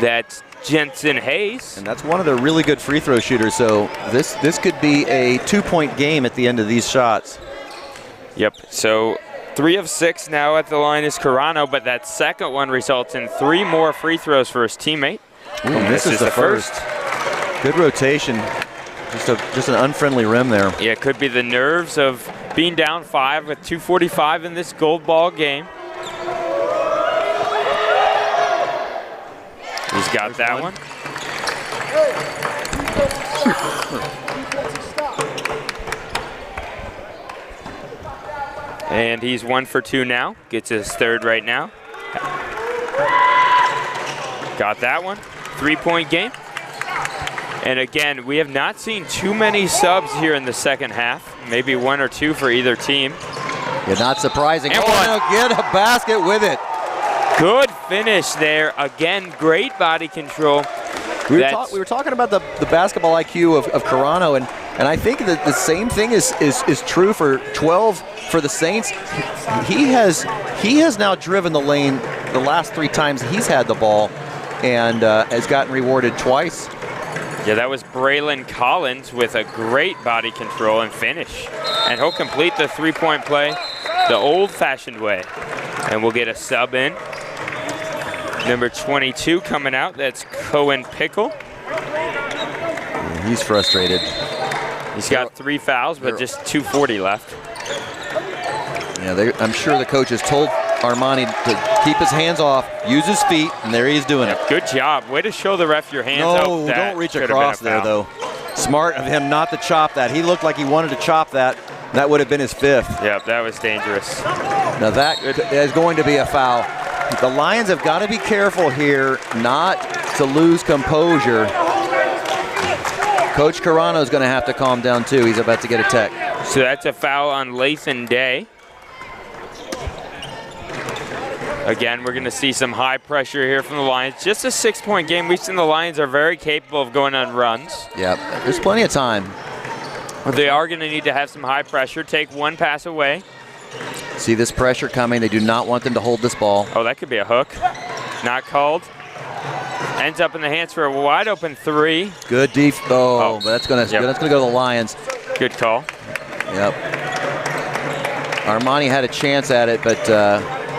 That's Jensen Hayes. And that's one of the really good free throw shooters. So this could be a 2-point game at the end of these shots. Yep. So 3 of 6 now at the line is Carano, but that second one results in 3 more free throws for his teammate. Ooh, this is the first. Good rotation. Just an unfriendly rim there. Yeah, it could be the nerves of being down 5 with 2:45 in this gold ball game. He's got that one. And he's 1 for 2 now. Gets his 3rd right now. Got that one. 3-point game. And again, we have not seen too many subs here in the second half. Maybe 1 or 2 for either team. Yeah, not surprising. And get a basket with it. Good finish there. Again, great body control. We were talking about the basketball IQ of Carano, and I think that the same thing is true for 12 for the Saints. He has now driven the lane the last 3 times he's had the ball, and has gotten rewarded twice. Yeah, that was Braylon Collins with a great body control and finish. And he'll complete the 3-point play the old-fashioned way. And we'll get a sub in. Number 22 coming out, that's Cohen Pickle. Yeah, he's frustrated. He's got 3 fouls, but just 2:40 left. Yeah, I'm sure the coach has told Armani to keep his hands off, use his feet, and there he is doing it. Good job. Way to show the ref your hands out. No, don't reach across there, though. Smart of him not to chop that. He looked like he wanted to chop that. That would have been his 5th. Yep, that was dangerous. Now that is going to be a foul. The Lions have got to be careful here not to lose composure. Coach Carano is going to have to calm down, too. He's about to get a tech. So that's a foul on Lathan Day. Again, we're going to see some high pressure here from the Lions. Just a 6-point game. We've seen the Lions are very capable of going on runs. Yeah, there's plenty of time. They are going to need to have some high pressure, take 1 pass away. See this pressure coming. They do not want them to hold this ball. Oh, that could be a hook. Not called. Ends up in the hands for a wide open 3. Good def. Oh, but that's gonna go to the Lions. Good call. Yep. Armani had a chance at it, but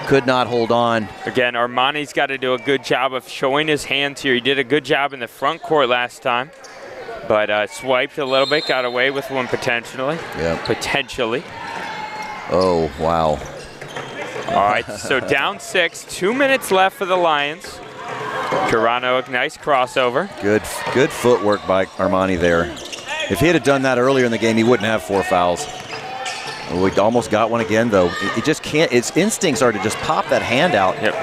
could not hold on. Again, Armani's got to do a good job of showing his hands here. He did a good job in the front court last time, but swiped a little bit, got away with one potentially. Yeah. Potentially. Oh, wow. All right, so down 6, 2 minutes left for the Lions. Toronto, nice crossover. Good footwork by Armani there. If he had done that earlier in the game, he wouldn't have 4 fouls. We almost got one again, though. It just can't. Its instincts are to just pop that hand out. Yep.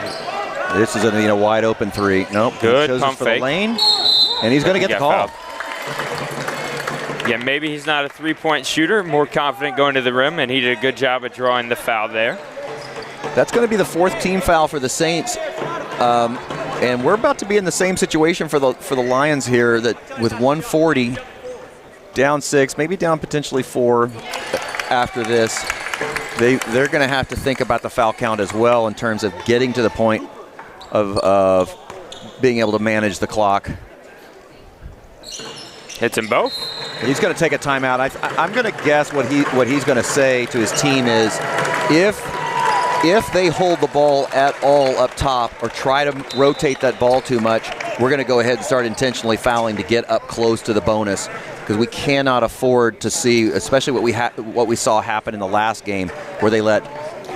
This is a wide open 3. Nope. Good he pump for fake. The lane, and he's going to get the call. Yeah, maybe he's not a 3-point shooter, more confident going to the rim, and he did a good job of drawing the foul there. That's going to be the 4th team foul for the Saints. And we're about to be in the same situation for the Lions here, that with 140, down 6, maybe down potentially 4 after this. They're going to have to think about the foul count as well in terms of getting to the point of being able to manage the clock. Hits them both. He's going to take a timeout. I'm going to guess what he's going to say to his team is, if they hold the ball at all up top or try to rotate that ball too much, we're going to go ahead and start intentionally fouling to get up close to the bonus, because we cannot afford to see, especially what we saw happen in the last game, where they let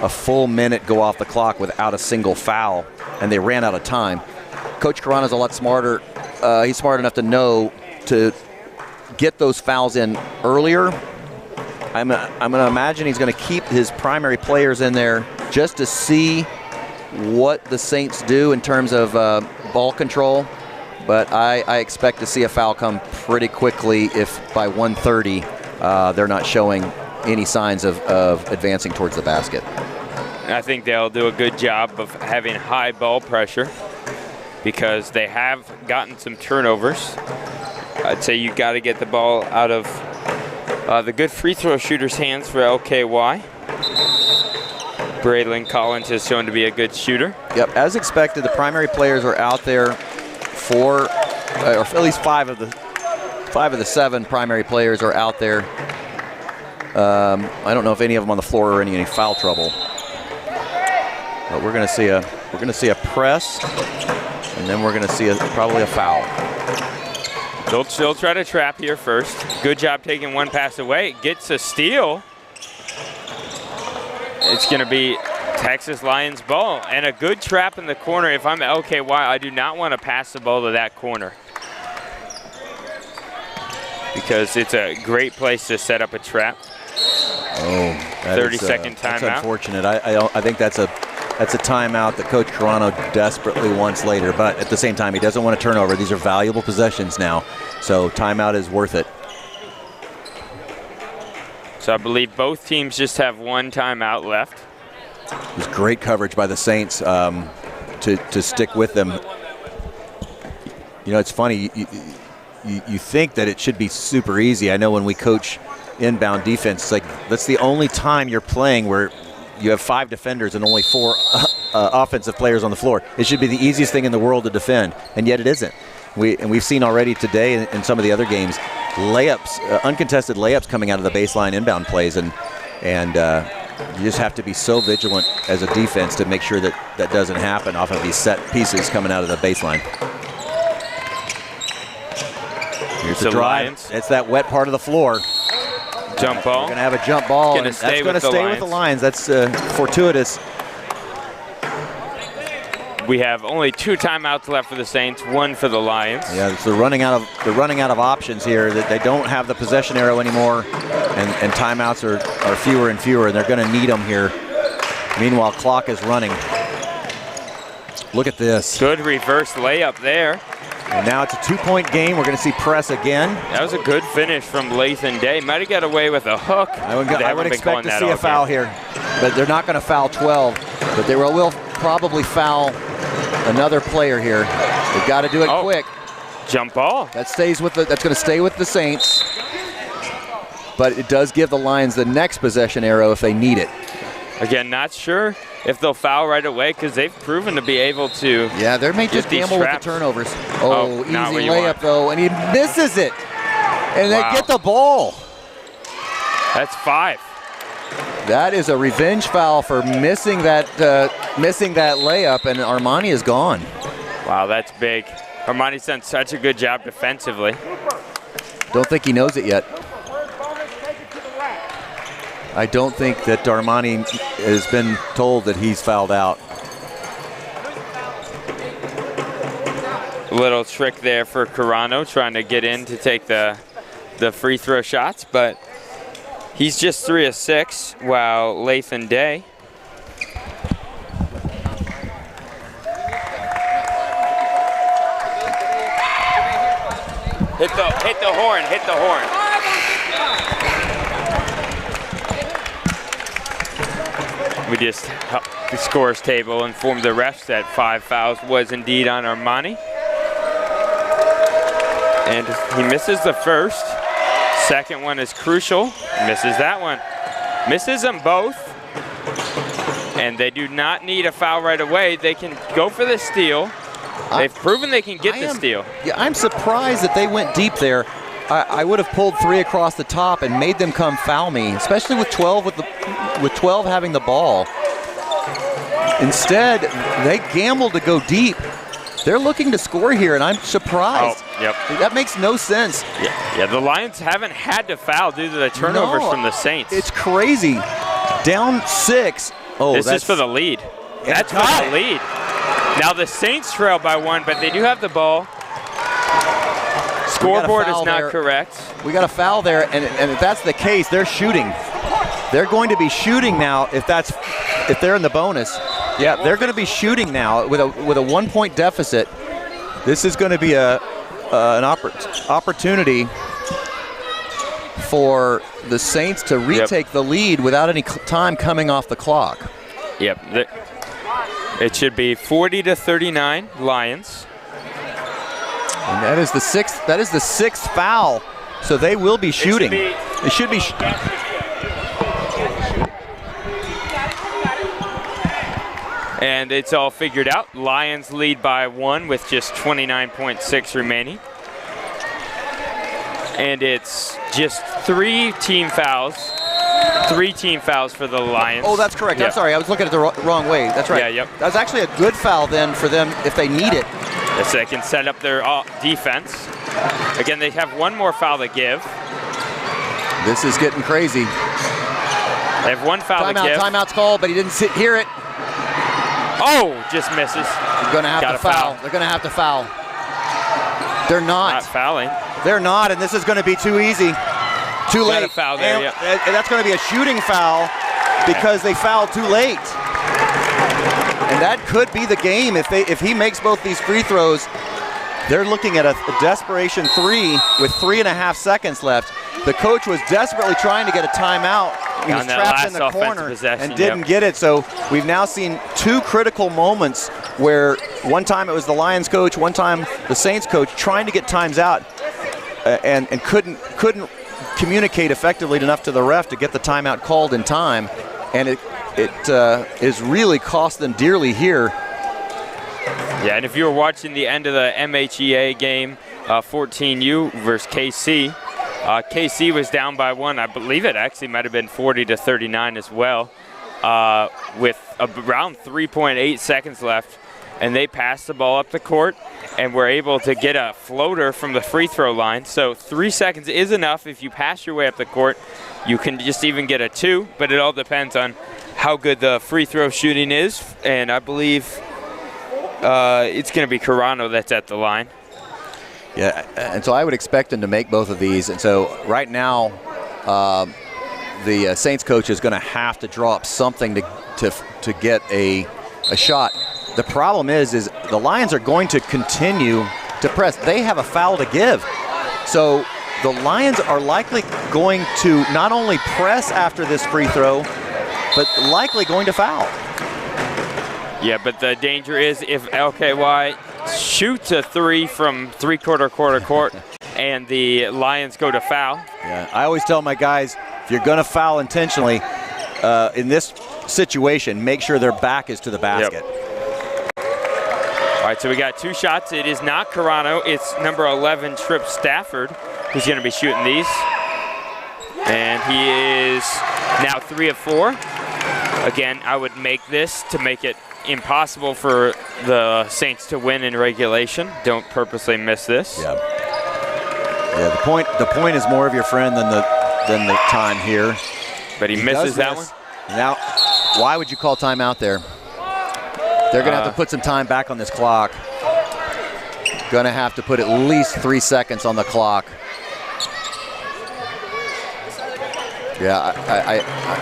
a full minute go off the clock without a single foul, and they ran out of time. Coach Carano's a lot smarter. He's smart enough to know to get those fouls in earlier. I'm going to imagine he's going to keep his primary players in there just to see what the Saints do in terms of ball control. But I expect to see a foul come pretty quickly if by 1:30 they're not showing any signs of advancing towards the basket. I think they'll do a good job of having high ball pressure because they have gotten some turnovers. I'd say you got to get the ball out of the good free throw shooter's hands for LKY. Braylon Collins has shown to be a good shooter. Yep, as expected, the primary players are out there for, or at least five of the 7 primary players are out there. I don't know if any of them on the floor are in any foul trouble. But we're going to see a press, and then we're going to see probably a foul. They'll try to trap here first. Good job taking one pass away. Gets a steal. It's going to be Texas Lions ball. And a good trap in the corner. If I'm LKY, I do not want to pass the ball to that corner, because it's a great place to set up a trap. Oh, 30-second timeout. That's unfortunate. I think that's a timeout that Coach Carano desperately wants later, but at the same time, he doesn't want a turnover. These are valuable possessions now, so timeout is worth it. So I believe both teams just have one timeout left. It was great coverage by the Saints to stick with them. You know, it's funny. You think that it should be super easy. I know when we coach inbound defense, it's like that's the only time you're playing where you have 5 defenders and only 4 offensive players on the floor. It should be the easiest thing in the world to defend, and yet it isn't. We've seen already today in some of the other games, layups, uncontested layups coming out of the baseline inbound plays, and you just have to be so vigilant as a defense to make sure that that doesn't happen off of these set pieces coming out of the baseline. Here's the drive. Lions. It's that wet part of the floor. Jump ball. We're going to have a jump ball. That's going to stay with the Lions. That's fortuitous. We have only 2 timeouts left for the Saints, 1 for the Lions. Yeah, so they're running out of options here. That they don't have the possession arrow anymore, and timeouts are fewer and fewer, and they're going to need them here. Meanwhile, clock is running. Look at this. Good reverse layup there. And now it's a 2-point game. We're going to see press again. That was a good finish from Lathan Day. Might have got away with a hook. I would expect to see a foul here, but they're not going to foul 12. But they will probably foul another player here. They've got to do it quick. Jump ball. That's going to stay with the Saints. But it does give the Lions the next possession arrow if they need it. Again, not sure if they'll foul right away because they've proven to be able to. Yeah, they may just gamble with the turnovers. Oh, easy layup though, and he misses it. And they get the ball. That's 5. That is a revenge foul for missing that layup, and Armani is gone. Wow, that's big. Armani's done such a good job defensively. Don't think he knows it yet. I don't think that Armani has been told that he's fouled out. Little trick there for Carano, trying to get in to take the free throw shots, but he's just 3 of 6, while Lathan Day hit the horn. We just the scores table informed the refs that 5 fouls was indeed on Armani. And he misses the first. Second one is crucial. Misses that one. Misses them both. And they do not need a foul right away. They can go for the steal. They've proven they can get the steal. Yeah, I'm surprised that they went deep there. I would have pulled 3 across the top and made them come foul me, especially with 12 with 12 having the ball. Instead, they gambled to go deep. They're looking to score here, and I'm surprised. Oh, yep. That makes no sense. Yeah, the Lions haven't had to foul due to the turnovers from the Saints. It's crazy. Down 6. Oh, this is for the lead. That's for the lead. Now the Saints trail by 1, but they do have the ball. Scoreboard is not correct. We got a foul there, and if that's the case, they're shooting. They're going to be shooting now if they're in the bonus. Yeah, they're going to be shooting now with a 1-point deficit. This is going to be an opportunity for the Saints to retake the lead without any time coming off the clock. Yep. It should be 40-39 Lions. And that is the sixth foul. So they will be shooting. It should be. And it's all figured out. Lions lead by 1 with just 29.6 remaining. And it's just 3 team fouls. 3 team fouls for the Lions. Oh, that's correct. Yep. I'm sorry. I was looking at the wrong way. That's right. Yeah, yep. That was actually a good foul then for them if they need it. Yes, they can set up their defense. Again, they have 1 more foul to give. This is getting crazy. They have 1 foul to give. Timeout's called, but he didn't hear it. Oh, just misses. They're going to have to foul. They're going to have to foul. They're not. Not fouling. They're not, and this is going to be too easy. Too late. Got a foul there, and that's going to be a shooting foul because they fouled too late. And that could be the game if he makes both these free throws. They're looking at a desperation 3 with 3.5 seconds left. The coach was desperately trying to get a timeout. He was trapped in the corner and didn't get it. So we've now seen 2 critical moments where one time it was the Lions coach, one time the Saints coach trying to get times out and couldn't communicate effectively enough to the ref to get the timeout called in time. And it is really cost them dearly here. Yeah, and if you were watching the end of the MHEA game, 14U versus KC, KC was down by 1. I believe it actually might have been 40-39 as well, with around 3.8 seconds left. And they passed the ball up the court and were able to get a floater from the free throw line. So 3 seconds is enough. If you pass your way up the court, you can just even get a 2, but it all depends on how good the free throw shooting is. And I believe it's going to be Carano that's at the line. Yeah, and so I would expect him to make both of these. And so right now, the Saints coach is going to have to draw up something to get a shot. The problem is the Lions are going to continue to press. They have a foul to give. So the Lions are likely going to not only press after this free throw, but likely going to foul. Yeah, but the danger is if LKY shoots a 3 from three-quarter court and the Lions go to foul. Yeah, I always tell my guys, if you're going to foul intentionally, in this situation, make sure their back is to the basket. All right, so we got 2 shots. It is not Carano. It's number 11, Tripp Stafford, who's going to be shooting these. And he is now 3 of 4. Again, I would make this to make it impossible for the Saints to win in regulation. Don't purposely miss this. Yeah. The point is more of your friend than the time here. But he misses that one. Now, why would you call timeout there? They're going to have to put some time back on this clock. Going to have to put at least 3 seconds on the clock. Yeah,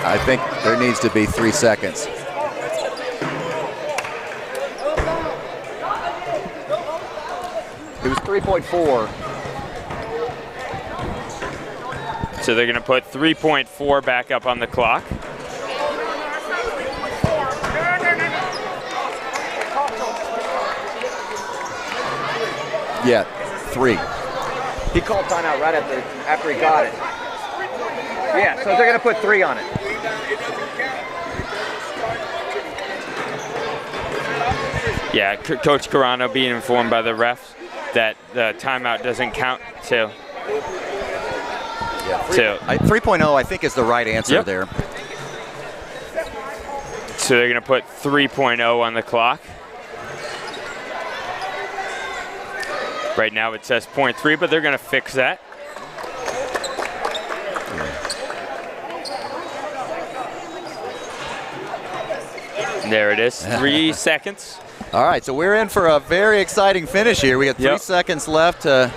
I think there needs to be 3 seconds. It was 3.4. So they're going to put 3.4 back up on the clock. Yeah, 3. He called timeout right after he got it. Yeah, so they're going to put 3 on it. Yeah, Coach Carano being informed by the refs that the timeout doesn't count. So 3.0, I think, is the right answer there. So they're going to put 3.0 on the clock. Right now it says 0.3, but they're going to fix that. There it is, 3 seconds. All right, so we're in for a very exciting finish here. We got 3 seconds left to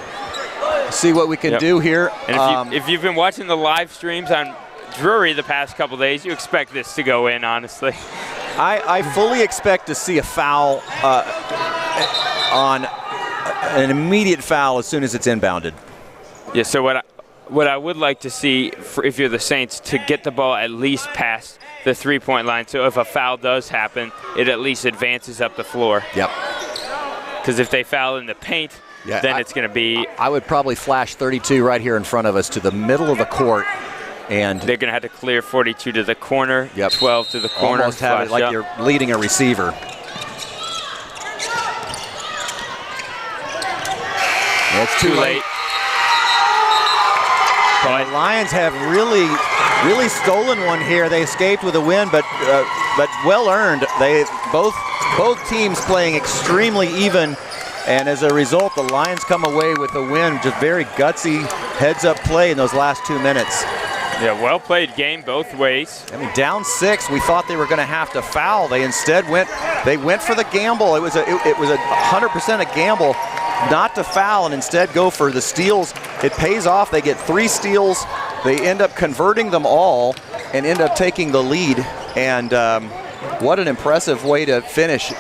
see what we can do here. And if you've been watching the live streams on Drury the past couple days, you expect this to go in, honestly. I fully expect to see a foul on an immediate foul as soon as it's inbounded. Yeah, so what I would like to see, if you're the Saints, to get the ball at least past the 3-point line. So if a foul does happen, it at least advances up the floor. Yep. Because if they foul in the paint, then it's going to be... I would probably flash 32 right here in front of us to the middle of the court. And they're going to have to clear 42 to the corner, 12 to the corner. Almost have it like you're leading a receiver. It's too late. The Lions have really stolen one here. They escaped with a win, but well earned. They both teams playing extremely even, and as a result, the Lions come away with a win. Just very gutsy heads-up play in those last 2 minutes. Yeah, well played game both ways. I mean, down 6, we thought they were going to have to foul. They instead went for the gamble. It was a 100% a gamble not to foul and instead go for the steals. It pays off. They get 3 steals. They end up converting them all and end up taking the lead. And what an impressive way to finish.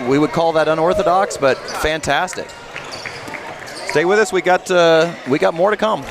We would call that unorthodox, but fantastic. Stay with us. We got more to come.